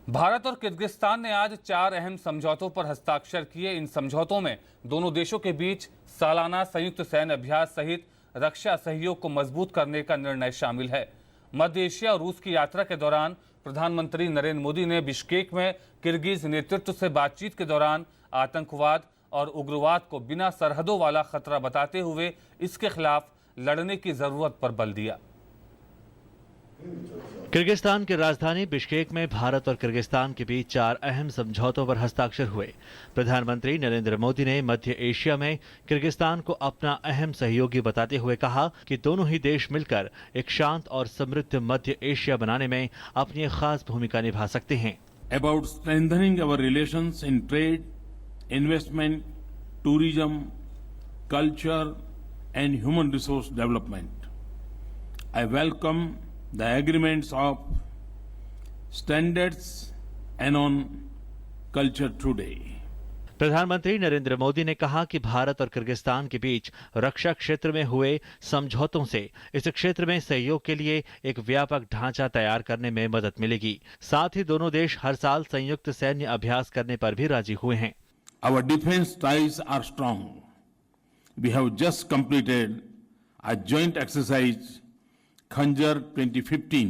भारत और किर्गिस्तान ने आज 4 अहम समझौतों पर हस्ताक्षर किए। इन समझौतों में दोनों देशों के बीच सालाना संयुक्त सैन्य अभ्यास सहित रक्षा सहयोग को मजबूत करने का निर्णय शामिल है। मध्य एशिया और रूस की यात्रा के दौरान प्रधानमंत्री नरेंद्र मोदी ने बिश्केक में किर्गिज नेतृत्व से बातचीत के दौरान आतंकवाद और उग्रवाद को बिना सरहदों वाला खतरा बताते हुए इसके खिलाफ लड़ने की जरूरत पर बल दिया। किर्गिस्तान की राजधानी बिश्केक में भारत और किर्गिस्तान के बीच 4 अहम समझौतों पर हस्ताक्षर हुए। प्रधानमंत्री नरेंद्र मोदी ने मध्य एशिया में किर्गिस्तान को अपना अहम सहयोगी बताते हुए कहा कि दोनों ही देश मिलकर एक शांत और समृद्ध मध्य एशिया बनाने में अपनी एक खास भूमिका निभा सकते हैं। About strengthening our relations in trade, investment, tourism, culture and human resource development. I welcome the agreements of standards and on culture today. प्रधानमंत्री नरेंद्र मोदी ने कहा कि भारत और किर्गिस्तान के बीच रक्षा क्षेत्र में हुए समझौतों से इस क्षेत्र में सहयोग के लिए एक व्यापक ढांचा तैयार करने में मदद मिलेगी। साथ ही दोनों देश हर साल संयुक्त सैन्य अभ्यास करने पर भी राजी हुए हैं। Our defense ties are strong. We have just completed a joint exercise Khanjar 2015.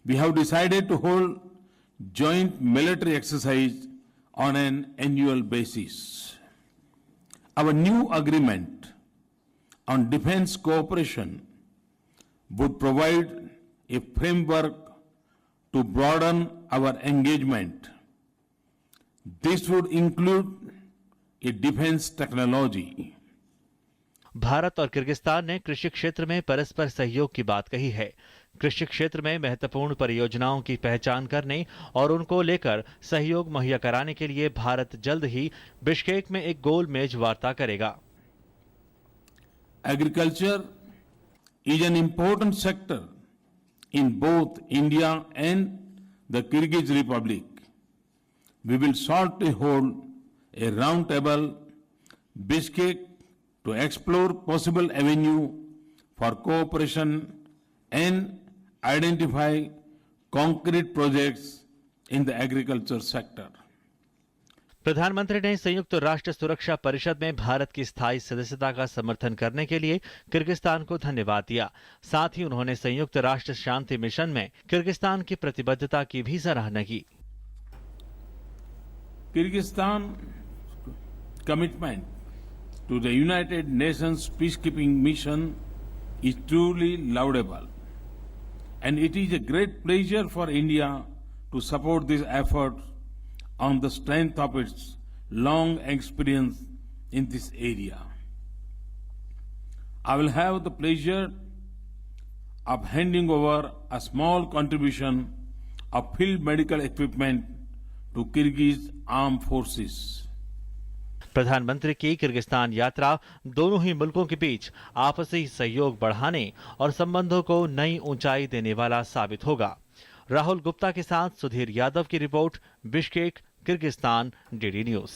We have decided to hold joint military exercise on an annual basis. Our new agreement on defense cooperation would provide a framework to broaden our engagement. This would include a defense technology. Bharat और Kyrgyzstan ने कृषि क्षेत्र में परस्पर सहयोग की बात कही है। कृषि क्षेत्र में महत्वपूर्ण परियोजनाओं की पहचान करने और उनको लेकर सहयोग मुहैया कराने के लिए भारत जल्द ही बिश्केक में एक गोल मेज वार्ता करेगा। Agriculture is an important sector in both India and the Kyrgyz Republic. We will shortly hold a roundtable Bishkek to explore possible avenue for cooperation and identify concrete projects in the agriculture sector. प्रधानमंत्री ने संयुक्त राष्ट्र सुरक्षा परिषद में भारत की स्थायी सदस्यता का समर्थन करने के लिए किर्गिस्तान को धन्यवाद दिया। साथ ही उन्होंने संयुक्त राष्ट्र शांति मिशन में किर्गिस्तान की प्रतिबद्धता की भी सराहना की। Kyrgyzstan commitment to the United Nations peacekeeping mission is truly laudable, and it is a great pleasure for India to support this effort on the strength of its long experience in this area. I will have the pleasure of handing over a small contribution of field medical equipment to Kyrgyz armed forces. प्रधानमंत्री की Kyrgyzstan यात्रा दोनों ही मुल्कों के बीच आपसी सहयोग बढ़ाने और संबंधों को नई ऊंचाई देने वाला साबित होगा। राहुल गुप्ता के साथ सुधीर यादव की report, Bishkek, Kyrgyzstan, DD news.